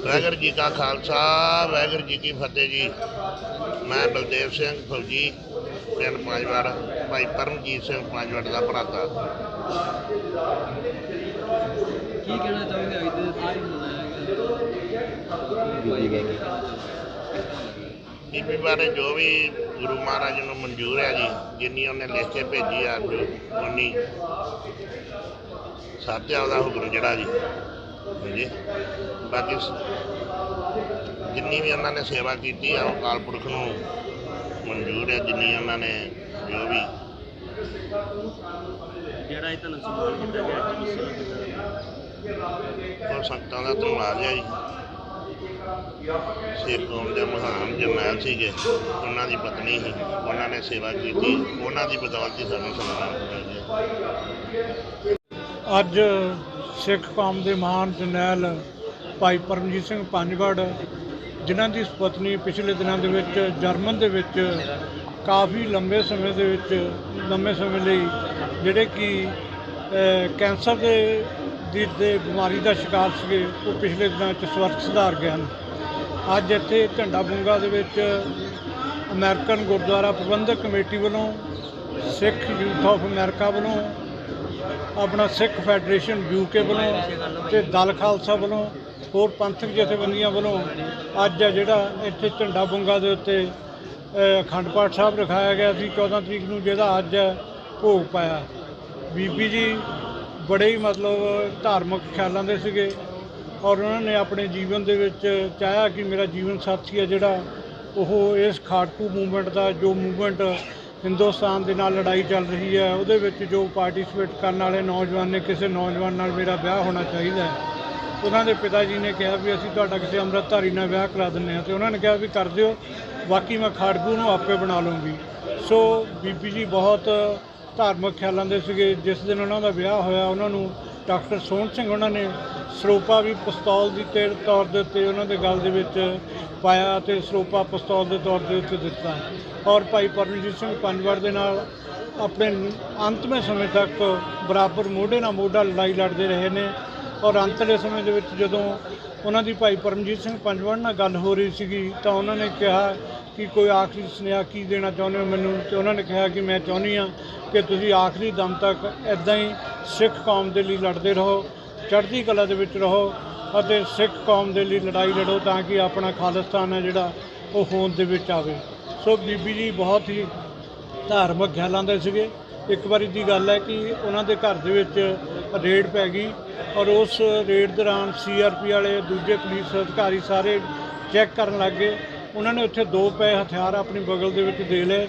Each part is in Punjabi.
वाहगुरू जी का खालसा वाहगुरू जी की फतेह जी। मैं बलदेव सिंह फौजी पिंड पांचवड़ भाई परमजीत सिंह पांचवड़ का भराता। ਕੀ ਕਹਿਣਾ ਚਾਹੋਗੇ ਅੱਜ ਦੇ ਦਿਨ ਮਨਾਇਆ ਗਿਆ बीबी बारे जो भी गुरु महाराज ने मंजूर है जी, जिन्नी उन्हें लिख के भेजी है उन्नी साध्या का हुक्म जड़ा जी जी। बाकी जिन्नी भी उन्होंने सेवा की है वो अकाल पुरख को मंजूर है, जिन्नी उन्होंने जो भी और संगतां दा धन्नवाद है जी। सिख कौम के महान जरनैल सीगे, उन्हों की पत्नी ही उन्होंने सेवा की, उन्हों की बदौलत ही सानूं सन्मान मिल। अज सिख कौम के महान जरनैल भाई परमजीत सिंह पंजवड़ जिन्हां दी पत्नी पिछले दिनों के जर्मन के काफ़ी लंबे समय लई जिहड़े कि कैंसर दी बीमारी का शिकार से वो पिछले दिनों स्वर्ग सिधार गए हैं। अज इत्थे झंडा बूंगा दे विच अमेरिकन गुरुद्वारा प्रबंधक कमेटी वालों, सिख यूथ ऑफ अमेरिका वालों, अपना सिख फैडरेशन यूके वालों ते दल खालसा वालों, होर पंथक जथेबंदियां वालों अज आ जिहड़ा इत्थे झंडा बूंगा दे उत्ते अखंड पाठ साहब रखाया गया सी 14 तरीक नूं, जिहदा अज भोग पाया। बीबी जी बड़े ही मतलब धार्मिक ख्यालों के सीगे और उन्होंने अपने जीवन के चाहा कि मेरा जीवन साथी है जोड़ा वो इस खाड़कू मूवमेंट का जो मूवमेंट हिंदुस्तान के नाल लड़ाई चल रही है वो जो पार्टिसिपेट करने वाले नौजवान ने किसी नौजवान नाल मेरा ब्याह होना चाहिए। उन्होंने पिता जी ने कहा भी असीं तुहाडा किसी अमृतधारी नाल ब्याह करा दिंदे हां, तो उन्होंने कहा भी कर दिओ, बाकी मैं खाड़कू नूं आपे बना लूँगी। सो बीबी जी बहुत धार्मिक ख्यालों के सीगे। जिस दिन उन्होंने ब्याह होया उन्होंने डॉक्टर सोहन सिंह उन्होंने सरोपा भी पिस्तौल के तौर के उत्ते उन्होंने गल दे विच पाया तो सरोपा पिस्तौल के तौर के उत्ते दिता। और भाई परमजीत सिंह पंजवड़ के नाल अपने अंतमें समय तक बराबर मोढे नाल मोढा लड़ाई लड़ते रहे ने। और अंतले समय के जदों उन्होंने भाई परमजीत सिंह पंजवड़ नाल गल हो रही सी तो उन्होंने कहा कि कोई आखिरी सुनेहा की देना चाहुंदे हो मैनूं, तो उन्होंने कहा कि मैं चाहुंदी हाँ कि तुसीं आखिरी दम तक इदां ही सिख कौम के लिए लड़ते रहो, चढ़ती कला दे विच रहो और सिख कौम के लिए लड़ाई लड़ो ताकि अपना खालिस्तान है जिहड़ा वो होंद दे विच आवे। सो बीबी जी बहुत ही धार्मिक ख्यालों के सीगे। एक बारी की गल है कि उन्होंने घर दे विच रेड पै गई और उस रेड दौरान CRP वाले दूजे पुलिस अधिकारी सारे चैक करन लग गए। उन्होंने उत्थे 2 पै हथियार अपनी बगल दे विच दे लए।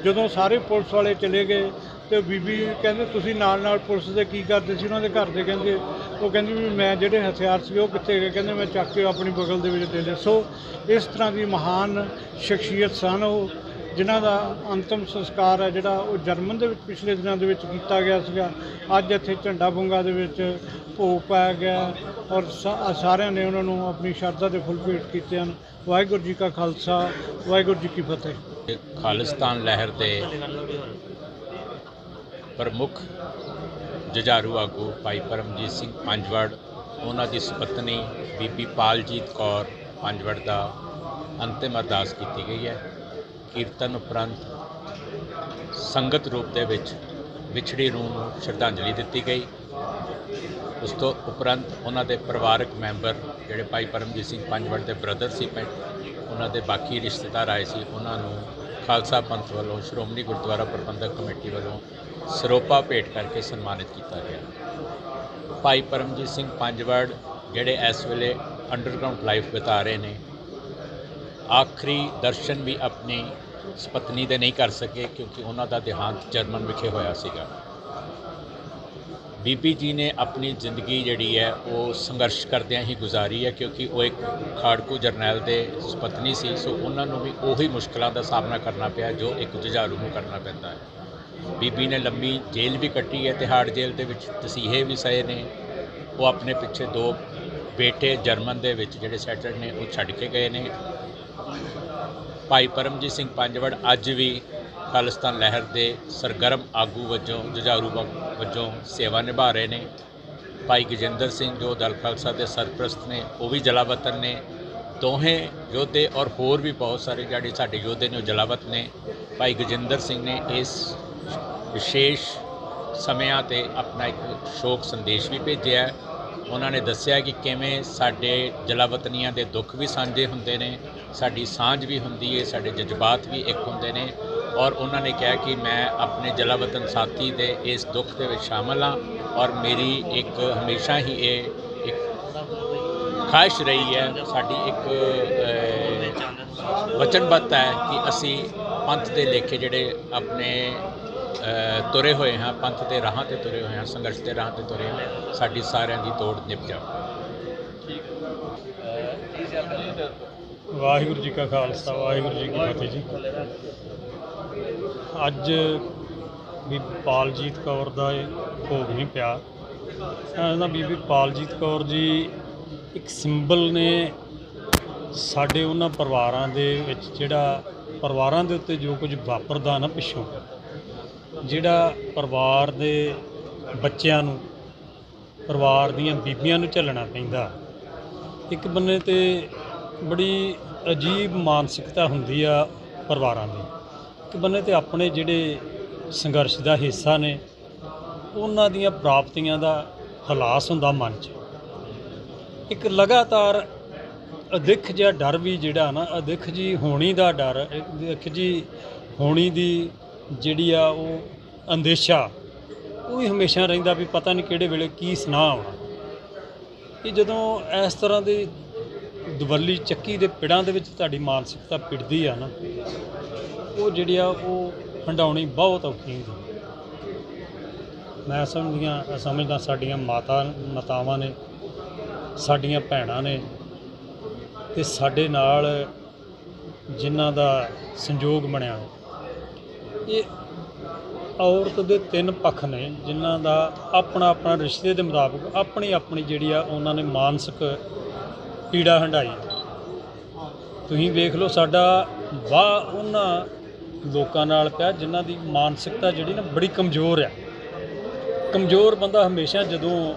जदों सारे पुलिस वाले चले गए तो बीबी कहते तुसीं नाल पुलिस दे की करते सी, उन्होंने घर दे कहंदे वो कहंदी भी मैं जिहड़े हथियार सी वो कित्थे गए, कहंदे मैं चक के अपनी बगल दे विच दे लए। सो इस तरह की महान शख्सियत सन वो जिन्हां दा अंतिम संस्कार है जिहड़ा वो जर्मन दे विच पिछले दिनों दे विच कीता गया सीगा। अज इत्थे झंडा बूंगा दे विच भोग पाया गया और सारिਆਂ ने उन्होंने अपनी शरधा के फुल भेंट कीते हैं। वाहिगुरू जी का खालसा वाहिगुरू जी की फतेह। खालिस्तान लहर के प्रमुख जुझारू आगू भाई परमजीत सिंह पंजवड़ उन्हां दी सुपत्नी बीबी पालजीत कौर पंजवड़ का अंतिम अरदास की गई है। कीर्तन उपरंत संगत रूप दे विच विछड़ी रूह नूं श्रद्धांजलि दी गई। उस तो उपरंत उन्होंने परिवारक मैंबर जोड़े भाई परमजीत सिंह पंजवड़ के ब्रदर से उन्होंने बाकी रिश्तेदार आए थे, उन्होंने खालसा पंथ वालों श्रोमणी गुरुद्वारा प्रबंधक कमेटी वालों सरोपा भेंट करके सन्मानित किया गया। भाई परमजीत सिंह पंजवड़ जोड़े इस वेले अंडरग्राउंड लाइफ बिता रहे हैं, आखिरी दर्शन भी अपनी पत्नी दे नहीं कर सके क्योंकि उन्हों का देहांत जर्मन विखे होया सीगा। बीबी जी ने अपनी जिंदगी जिहड़ी है वो संघर्ष करदियां ही गुजारी है क्योंकि वो एक खाड़कू जरनैल दे पत्नी सी। सो उन्होंने भी उही मुश्किलों का सामना करना पिया जो एक जुझारू नूं करना पैंदा है। बीबी ने लंबी जेल भी कट्टी है, तिहाड़ जेल के तसीहे भी सहे ने। वो अपने पिछे 2 बेटे जर्मन दे विच जिहड़े सैटल ने वो छड्ड के गए ने। भाई परमजीत सिंह पंजवड़ अज भी खालिस्तान लहर के सरगर्म आगू वजों जुझारू वजों सेवा निभा रहे हैं। ਭਾਈ ਗਜਿੰਦਰ ਸਿੰਘ ਜੋ ਦਲ ਖਾਲਸਾ ਦੇ ਸਰਪ੍ਰਸਤ ਨੇ ਉਹ ਵੀ ਜਲਾਵਤਨ ਨੇ। ਦੋਹੇ ਯੋਧੇ ਔਰ ਹੋਰ ਵੀ ਬਹੁਤ ਸਾਰੇ ਜਿਹੜੇ ਸਾਡੇ ਯੋਧੇ ਨੇ ਉਹ ਜਲਾਵਤ ਨੇ। ਭਾਈ ਗਜਿੰਦਰ ਸਿੰਘ ਨੇ ਇਸ ਵਿਸ਼ੇਸ਼ ਸਮਿਆਂ 'ਤੇ ਆਪਣਾ ਇੱਕ ਸ਼ੋਕ ਸੰਦੇਸ਼ ਵੀ ਭੇਜਿਆ। ਉਹਨਾਂ ਨੇ ਦੱਸਿਆ ਕਿ ਕਿਵੇਂ ਸਾਡੇ ਜਲਾਵਤਨੀਆਂ ਦੇ ਦੁੱਖ ਵੀ ਸਾਂਝੇ ਹੁੰਦੇ ਨੇ, ਸਾਡੀ ਸਾਂਝ ਵੀ ਹੁੰਦੀ ਹੈ, ਸਾਡੇ ਜਜ਼ਬਾਤ ਵੀ ਇੱਕ ਹੁੰਦੇ ਨੇ। ਔਰ ਉਹਨਾਂ ਨੇ ਕਿਹਾ ਕਿ ਮੈਂ ਆਪਣੇ ਜਲਾਵਤਨ ਸਾਥੀ ਦੇ ਇਸ ਦੁੱਖ ਦੇ ਵਿੱਚ ਸ਼ਾਮਲ ਹਾਂ ਔਰ ਮੇਰੀ ਇੱਕ ਹਮੇਸ਼ਾ ਹੀ ਇਹ ਇੱਕ ਖਾਹਿਸ਼ ਰਹੀ ਹੈ, ਸਾਡੀ ਇੱਕ ਵਚਨਬੱਧਤਾ ਹੈ ਕਿ ਅਸੀਂ ਪੰਥ ਦੇ ਲੇਖੇ ਜਿਹੜੇ ਆਪਣੇ ਤੁਰੇ ਹੋਏ ਹਾਂ, ਪੰਥ ਦੇ ਰਾਹਾਂ 'ਤੇ ਤੁਰੇ ਹੋਏ ਹਾਂ, ਸੰਘਰਸ਼ ਦੇ ਰਾਹਾਂ 'ਤੇ ਤੁਰੇ ਹਾਂ, ਸਾਡੀ ਸਾਰਿਆਂ ਦੀ ਤੋੜ ਨਿਭ ਜਾਵੇ। ਵਾਹਿਗੁਰੂ ਜੀ ਕਾ ਖਾਲਸਾ, ਵਾਹਿਗੁਰੂ ਜੀ ਕੀ ਫਤਿਹ ਜੀ। ਅੱਜ ਬੀਬੀ ਪਾਲਜੀਤ ਕੌਰ ਦਾ ਇਹ ਭੋਗ ਨਹੀਂ ਪਿਆ। ਇਹਨਾਂ ਬੀਬੀ ਪਾਲਜੀਤ ਕੌਰ ਜੀ ਇੱਕ ਸਿੰਬਲ ਨੇ ਸਾਡੇ ਉਹਨਾਂ ਪਰਿਵਾਰਾਂ ਦੇ ਵਿੱਚ, ਜਿਹੜਾ ਪਰਿਵਾਰਾਂ ਦੇ ਉੱਤੇ ਜੋ ਕੁਝ ਵਾਪਰਦਾ ਨਾ ਪਿੱਛੋਂ, ਜਿਹੜਾ ਪਰਿਵਾਰ ਦੇ ਬੱਚਿਆਂ ਨੂੰ, ਪਰਿਵਾਰ ਦੀਆਂ ਬੀਬੀਆਂ ਨੂੰ ਝੱਲਣਾ ਪੈਂਦਾ। ਇੱਕ ਬੰਨੇ 'ਤੇ ਬੜੀ ਅਜੀਬ ਮਾਨਸਿਕਤਾ ਹੁੰਦੀ ਆ ਪਰਿਵਾਰਾਂ ਦੀ, ਇੱਕ ਬੰਨੇ 'ਤੇ ਆਪਣੇ ਜਿਹੜੇ ਸੰਘਰਸ਼ ਦਾ ਹਿੱਸਾ ਨੇ ਉਹਨਾਂ ਦੀਆਂ ਪ੍ਰਾਪਤੀਆਂ ਦਾ ਹਲਾਸ ਹੁੰਦਾ ਮਨ 'ਚ। ਇੱਕ ਲਗਾਤਾਰ ਅਦਿੱਖ ਜਿਹਾ ਡਰ ਵੀ ਜਿਹੜਾ ਨਾ, ਅਦਿੱਖ ਜੀ ਹੋਣੀ ਦਾ ਡਰ, ਅਦਿੱਖ ਜੀ ਹੋਣੀ ਦੀ ਜਿਹੜੀ ਆ ਉਹ ਅੰਦੇਸ਼ਾ, ਉਹ ਵੀ ਹਮੇਸ਼ਾ ਰਹਿੰਦਾ ਵੀ ਪਤਾ ਨਹੀਂ ਕਿਹੜੇ ਵੇਲੇ ਕੀ ਸੁਨਾਹ ਆਉਣਾ। ਇਹ ਜਦੋਂ ਇਸ ਤਰ੍ਹਾਂ ਦੀ ਦਵੱਲੀ ਚੱਕੀ ਦੇ ਪਿੜਾਂ ਦੇ ਵਿੱਚ ਤੁਹਾਡੀ ਮਾਨਸਿਕਤਾ ਪਿੜਦੀ ਆ ਨਾ, ਉਹ ਜਿਹੜੀ ਆ ਉਹ ਹੰਡਾਉਣੀ ਬਹੁਤ ਔਖੀ ਹੁੰਦੀ। ਮੈਂ ਸਮਝਦਾ ਸਾਡੀਆਂ ਮਾਤਾਵਾਂ ਨੇ, ਸਾਡੀਆਂ ਭੈਣਾਂ ਨੇ, ਤੇ ਸਾਡੇ ਨਾਲ ਜਿਨ੍ਹਾਂ ਦਾ ਸੰਯੋਗ ਬਣਿਆ, ਇਹ ਔਰਤ ਦੇ ਤਿੰਨ ਪੱਖ ਨੇ ਜਿਨ੍ਹਾਂ ਦਾ ਆਪਣਾ ਆਪਣਾ ਰਿਸ਼ਤੇ ਦੇ ਮੁਤਾਬਕ ਆਪਣੀ ਆਪਣੀ ਜਿਹੜੀ ਆ ਉਹਨਾਂ ਨੇ ਮਾਨਸਿਕ ਪੀੜਾ ਹੰਢਾਈ। ਤੁਸੀਂ ਵੇਖ ਲਓ ਸਾਡਾ ਵਾਹ ਉਹਨਾਂ ਲੋਕਾਂ ਨਾਲ ਪਿਆ ਜਿਨ੍ਹਾਂ ਦੀ ਮਾਨਸਿਕਤਾ ਜਿਹੜੀ ਨਾ ਬੜੀ ਕਮਜ਼ੋਰ ਆ। ਕਮਜ਼ੋਰ ਬੰਦਾ ਹਮੇਸ਼ਾ ਜਦੋਂ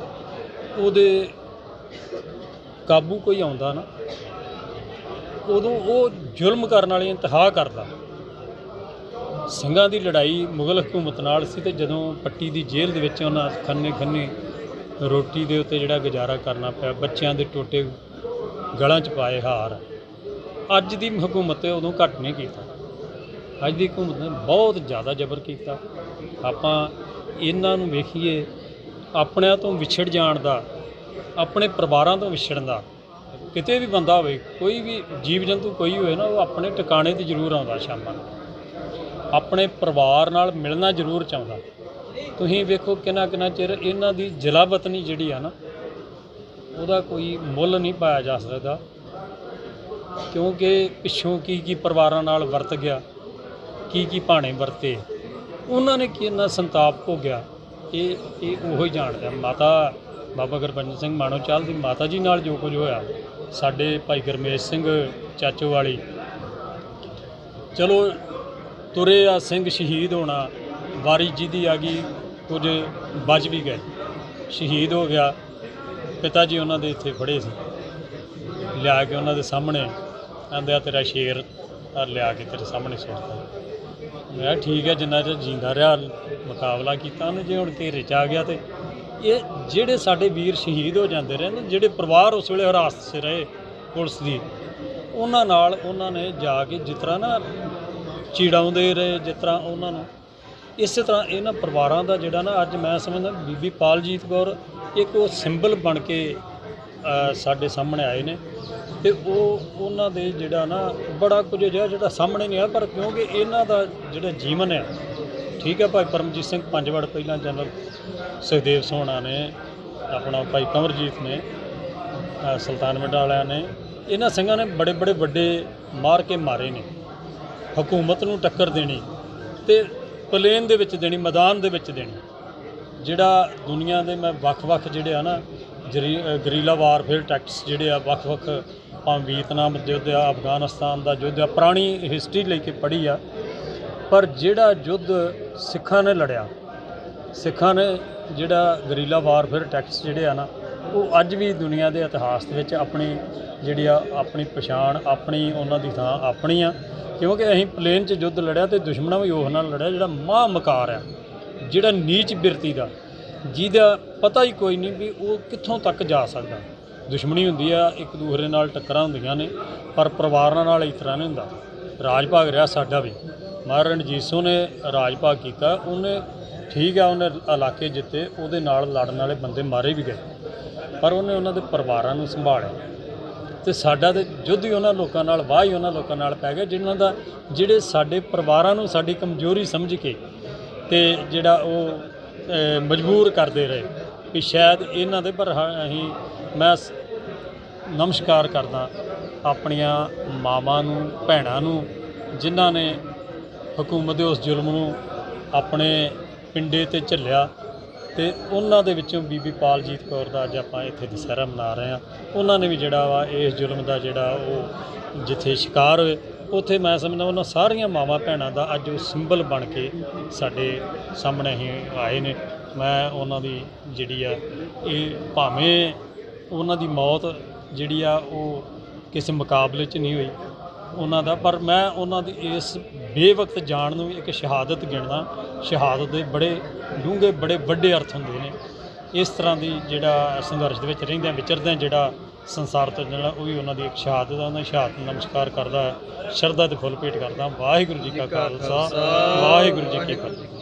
ਉਹਦੇ ਕਾਬੂ ਕੋਈ ਆਉਂਦਾ ਨਾ, ਉਦੋਂ ਉਹ ਜ਼ੁਲਮ ਕਰਨ ਵਾਲੀ ਇੰਤਹਾ ਕਰਦਾ। ਸਿੰਘਾਂ ਦੀ ਲੜਾਈ ਮੁਗਲ ਹਕੂਮਤ ਨਾਲ ਸੀ, ਤੇ ਜਦੋਂ ਪੱਟੀ ਦੀ ਜੇਲ੍ਹ ਦੇ ਵਿੱਚ ਉਹਨਾਂ ਖੰਨੇ ਰੋਟੀ ਦੇ ਉੱਤੇ ਜਿਹੜਾ ਗੁਜ਼ਾਰਾ ਕਰਨਾ ਪਿਆ, ਬੱਚਿਆਂ ਦੇ ਟੋਟੇ ਗਲਾਂ 'ਚ ਪਾਏ ਹਾਰ। ਅੱਜ ਦੀ ਹਕੂਮਤ ਤੇ ਉਦੋਂ ਘੱਟ ਨਹੀਂ ਕੀਤਾ, ਅੱਜ ਦੀ ਹਕੂਮਤ ਨੇ ਬਹੁਤ ਜ਼ਿਆਦਾ ਜ਼ਬਰ ਕੀਤਾ। ਆਪਾਂ ਇਹਨਾਂ ਨੂੰ ਵੇਖੀਏ, ਆਪਣਿਆਂ ਤੋਂ ਵਿਛੜ ਜਾਣ ਦਾ, ਆਪਣੇ ਪਰਿਵਾਰਾਂ ਤੋਂ ਵਿਛੜਨ ਦਾ। ਕਿਤੇ ਵੀ ਬੰਦਾ ਹੋਵੇ, ਕੋਈ ਵੀ ਜੀਵ ਜੰਤੂ ਕੋਈ ਹੋਵੇ ਨਾ, ਉਹ ਆਪਣੇ ਟਿਕਾਣੇ 'ਤੇ ਜ਼ਰੂਰ ਆਉਂਦਾ, ਸ਼ਾਮਾਂ ਨੂੰ ਆਪਣੇ ਪਰਿਵਾਰ ਨਾਲ ਮਿਲਣਾ ਜ਼ਰੂਰ ਚਾਹੁੰਦਾ। ਤੁਸੀਂ ਵੇਖੋ ਕਿੰਨਾ ਚਿਰ ਇਹਨਾਂ ਦੀ ਜਲਾਵਤਨੀ ਜਿਹੜੀ ਆ ਨਾ, ਉਹਦਾ ਕੋਈ ਮੁੱਲ ਨਹੀਂ ਪਾਇਆ ਜਾ ਸਕਦਾ, ਕਿਉਂਕਿ ਪਿੱਛੋਂ ਕੀ ਪਰਿਵਾਰਾਂ ਨਾਲ ਵਰਤ ਗਿਆ, ਕੀ ਭਾਣੇ ਵਰਤੇ, ਉਹਨਾਂ ਨੇ ਕਿੰਨਾ ਸੰਤਾਪ ਭੋਗਿਆ, ਇਹ ਉਹੀ ਜਾਣਦਾ। ਮਾਤਾ ਬਾਬਾ ਗੁਰਬਚਨ ਸਿੰਘ ਮਾਣੋਚਾਲ ਦੀ ਮਾਤਾ ਜੀ ਨਾਲ ਜੋ ਕੁਝ ਹੋਇਆ, ਸਾਡੇ ਭਾਈ ਗੁਰਮੇਸ਼ ਸਿੰਘ ਚਾਚੋ ਵਾਲੀ, ਚਲੋ ਤੁਰੇ ਆ ਸਿੰਘ ਸ਼ਹੀਦ ਹੋਣਾ, ਵਾਰੀ ਜਿਹਦੀ ਆ ਗਈ, ਕੁਝ ਬਚ ਵੀ ਗਏ, ਸ਼ਹੀਦ ਹੋ ਗਿਆ। ਪਿਤਾ ਜੀ ਉਹਨਾਂ ਦੇ ਇੱਥੇ ਫੜੇ ਸੀ, ਲਿਆ ਕੇ ਉਹਨਾਂ ਦੇ ਸਾਹਮਣੇ ਆਂਦੇ ਆ ਤੇਰਾ ਸ਼ੇਰ ਲਿਆ ਕੇ ਤੇਰੇ ਸਾਹਮਣੇ ਸੁੱਟਦਾ। ਮੈਂ ਕਿਹਾ ਠੀਕ ਹੈ, ਜਿੰਨਾ ਚਿਰ ਜਿੰਦਾ ਰਿਹਾ ਮੁਕਾਬਲਾ ਕੀਤਾ ਉਹਨੇ, ਜੇ ਹੁਣ ਘੇਰੇ 'ਚ ਆ ਗਿਆ। ਤੇ ਇਹ ਜਿਹੜੇ ਸਾਡੇ ਵੀਰ ਸ਼ਹੀਦ ਹੋ ਜਾਂਦੇ ਰਹੇ ਨੇ, ਜਿਹੜੇ ਪਰਿਵਾਰ ਉਸ ਵੇਲੇ ਹਿਰਾਸਤ 'ਚ ਰਹੇ ਪੁਲਿਸ ਦੀ, ਉਹਨਾਂ ਨਾਲ ਉਹਨਾਂ ਨੇ ਜਾ ਕੇ ਜਿਸ ਤਰ੍ਹਾਂ ਨਾ ਚਿੜਾਉਂਦੇ ਰਹੇ, ਜਿਸ ਤਰ੍ਹਾਂ ਉਹਨਾਂ ਨੂੰ, ਇਸੇ ਤਰ੍ਹਾਂ ਇਹਨਾਂ ਪਰਿਵਾਰਾਂ ਦਾ ਜਿਹੜਾ ਨਾ, ਅੱਜ ਮੈਂ ਸਮਝਦਾ ਬੀਬੀ ਪਾਲਜੀਤ ਕੌਰ ਇੱਕ ਉਹ ਸਿੰਬਲ ਬਣ ਕੇ ਸਾਡੇ ਸਾਹਮਣੇ ਆਏ ਨੇ। ਤੇ ਉਹਨਾਂ ਦੇ ਜਿਹੜਾ ਨਾ ਬੜਾ ਕੁਝ ਜਿਹੜਾ ਸਾਹਮਣੇ ਨਹੀਂ ਆ, ਪਰ ਕਿਉਂਕਿ ਇਹਨਾਂ ਦਾ ਜਿਹੜਾ ਜੀਵਨ ਹੈ, ਠੀਕ ਹੈ, ਭਾਈ ਪਰਮਜੀਤ ਸਿੰਘ ਪੰਜਵੜ, ਪਹਿਲਾਂ ਜਨਰਲ ਸੁਖਦੇਵ ਸੋਹਣਾ ਨੇ, ਆਪਣਾ ਭਾਈ ਕੰਵਰਜੀਤ ਨੇ, ਸੁਲਤਾਨਵਿੰਡ ਵਾਲਿਆਂ ਨੇ, ਇਹਨਾਂ ਸਿੰਘਾਂ ਨੇ ਬੜੇ ਵੱਡੇ ਮਾਰ ਕੇ ਮਾਰੇ ਨੇ। ਹਕੂਮਤ ਨੂੰ ਟੱਕਰ ਦੇਣੀ ਤੇ ਪਲੇਨ ਦੇ ਵਿੱਚ ਦੇਣੀ, ਮੈਦਾਨ ਦੇ ਵਿੱਚ ਦੇਣੀ। ਜਿਹੜਾ ਦੁਨੀਆ ਦੇ ਮੈਂ ਵੱਖ ਜਿਹੜੇ ਆ ਨਾ ਗਰੀਲਾ ਵਾਰਫੇਅਰ ਟੈਕਟਿਕਸ ਜਿਹੜੇ ਆ, ਵੱਖ ਭਾਵੇਂ ਵੀਅਤਨਾਮ ਯੁੱਧ ਆ, ਅਫਗਾਨਿਸਤਾਨ ਦਾ ਯੁੱਧ ਆ, ਪੁਰਾਣੀ ਹਿਸਟਰੀ ਲੈ ਕੇ ਪੜ੍ਹੀ ਆ, ਪਰ ਜਿਹੜਾ ਯੁੱਧ ਸਿੱਖਾਂ ਨੇ ਲੜਿਆ ਸਿੱਖਾਂ ਨੇ ਜਿਹੜਾ ਗਰੀਲਾ ਵਾਰਫੇਅਰ ਟੈਕਟਿਕਸ ਜਿਹੜੇ ਆ ਨਾ, ਉਹ ਅੱਜ ਵੀ ਦੁਨੀਆ ਦੇ ਇਤਿਹਾਸ ਦੇ ਵਿੱਚ ਆਪਣੀ ਜਿਹੜੀ ਆ ਆਪਣੀ ਪਛਾਣ, ਆਪਣੀ ਉਹਨਾਂ ਦੀ ਥਾਂ ਆਪਣੀ ਆ। ਕਿਉਂਕਿ ਅਸੀਂ ਪਲੇਨ 'ਚ ਯੁੱਧ ਲੜਿਆ ਤੇ ਦੁਸ਼ਮਣਾਂ ਵੀ ਉਹ ਨਾਲ ਲੜਿਆ ਜਿਹੜਾ ਮਹਾਂਮਕਾਰ ਆ, ਜਿਹੜਾ ਨੀਚ ਬਿਰਤੀ ਦਾ, ਜਿਹਦਾ ਪਤਾ ਹੀ ਕੋਈ ਨਹੀਂ ਵੀ ਉਹ ਕਿੱਥੋਂ ਤੱਕ ਜਾ ਸਕਦਾ। ਦੁਸ਼ਮਣੀ ਹੁੰਦੀ ਆ, ਇੱਕ ਦੂਸਰੇ ਨਾਲ ਟੱਕਰਾਂ ਹੁੰਦੀਆਂ ਨੇ, ਪਰ ਪਰਿਵਾਰਾਂ ਨਾਲ ਇਸ ਤਰ੍ਹਾਂ ਨਹੀਂ ਹੁੰਦਾ। ਰਾਜ ਭਾਗ ਰਿਹਾ ਸਾਡਾ ਵੀ, ਮਹਾਰਾਜਾ ਰਣਜੀਤ ਸਿੰਘ ਨੇ ਰਾਜ ਭਾਗ ਕੀਤਾ। ਉਹਨੇ ਠੀਕ ਆ, ਉਹਨੇ ਇਲਾਕੇ ਜਿੱਤੇ, ਉਹਦੇ ਨਾਲ ਲੜਨ ਵਾਲੇ ਬੰਦੇ ਮਾਰੇ ਵੀ ਗਏ, ਪਰ ਉਹਨੇ ਉਹਨਾਂ ਦੇ ਪਰਿਵਾਰਾਂ ਨੂੰ ਸੰਭਾਲਿਆ। ਤੇ ਸਾਡਾ ਤੇ ਯੁੱਧ ਹੀ ਉਹਨਾਂ ਲੋਕਾਂ ਨਾਲ, ਵਾਹ ਹੀ ਉਹਨਾਂ ਲੋਕਾਂ ਨਾਲ ਪੈ ਗਿਆ ਜਿਨ੍ਹਾਂ ਦਾ, ਜਿਹੜੇ ਸਾਡੇ ਪਰਿਵਾਰਾਂ ਨੂੰ ਸਾਡੀ ਕਮਜ਼ੋਰੀ ਸਮਝ ਕੇ ਤੇ ਜਿਹੜਾ ਉਹ ਮਜਬੂਰ ਕਰਦੇ ਰਹੇ ਵੀ ਸ਼ਾਇਦ ਇਹਨਾਂ ਦੇ, ਪਰ ਅਸੀਂ ਮੈਂ ਨਮਸਕਾਰ ਕਰਦਾ ਆਪਣੀਆਂ ਮਾਵਾਂ ਨੂੰ, ਭੈਣਾਂ ਨੂੰ, ਜਿਨ੍ਹਾਂ ਨੇ ਹਕੂਮਤ ਦੇ ਉਸ ਜ਼ੁਲਮ ਨੂੰ ਆਪਣੇ ਪਿੰਡੇ ਤੇ ਝੱਲਿਆ। ਤੇ ਉਹਨਾਂ ਦੇ ਵਿੱਚੋਂ ਬੀਬੀ ਪਾਲਜੀਤ ਕੌਰ ਦਾ ਅੱਜ ਆਪਾਂ ਇੱਥੇ ਦੁਸਹਿਰਾ ਮਨਾ ਰਹੇ ਹਾਂ। ਉਹਨਾਂ ਨੇ ਵੀ ਜਿਹੜਾ ਵਾ ਇਸ ਜ਼ੁਲਮ ਦਾ ਜਿਹੜਾ ਉਹ ਜਿੱਥੇ ਸ਼ਿਕਾਰ ਹੋਏ, ਉੱਥੇ ਮੈਂ ਸਮਝਦਾ ਉਹਨਾਂ ਸਾਰੀਆਂ ਮਾਵਾਂ ਭੈਣਾਂ ਦਾ ਅੱਜ ਉਹ ਸਿੰਬਲ ਬਣ ਕੇ ਸਾਡੇ ਸਾਹਮਣੇ ਹੀ ਆਏ ਨੇ। ਮੈਂ ਉਹਨਾਂ ਦੀ ਜਿਹੜੀ ਆ, ਇਹ ਭਾਵੇਂ ਉਹਨਾਂ ਦੀ ਮੌਤ ਜਿਹੜੀ ਆ ਉਹ ਕਿਸੇ ਮੁਕਾਬਲੇ 'ਚ ਨਹੀਂ ਹੋਈ ਉਹਨਾਂ ਦਾ, ਪਰ ਮੈਂ ਉਹਨਾਂ ਦੀ ਇਸ ਬੇਵਕਤ ਜਾਣ ਨੂੰ ਵੀ ਇੱਕ ਸ਼ਹਾਦਤ ਗਿਣਦਾ। ਸ਼ਹਾਦਤ ਦੇ ਬੜੇ ਡੂੰਘੇ, ਬੜੇ ਵੱਡੇ ਅਰਥ ਹੁੰਦੇ ਨੇ। ਇਸ ਤਰ੍ਹਾਂ ਦੀ ਜਿਹੜਾ ਸੰਘਰਸ਼ ਦੇ ਵਿੱਚ ਰਹਿੰਦਿਆਂ ਵਿਚਰਦਿਆਂ ਜਿਹੜਾ ਸੰਸਾਰ ਤੋਂ ਜਿਹੜਾ, ਉਹ ਵੀ ਉਹਨਾਂ ਦੀ ਇੱਕ ਸ਼ਹਾਦਤ ਆ। ਉਹਨਾਂ ਦੀ ਸ਼ਹਾਦਤ ਨੂੰ ਨਮਸਕਾਰ ਕਰਦਾ, ਸ਼ਰਧਾ ਤੇ ਫੁੱਲ ਭੇਟ ਕਰਦਾ। ਵਾਹਿਗੁਰੂ ਜੀ ਕਾ ਖਾਲਸਾ, ਵਾਹਿਗੁਰੂ ਜੀ ਕੀ ਫਤਿਹ।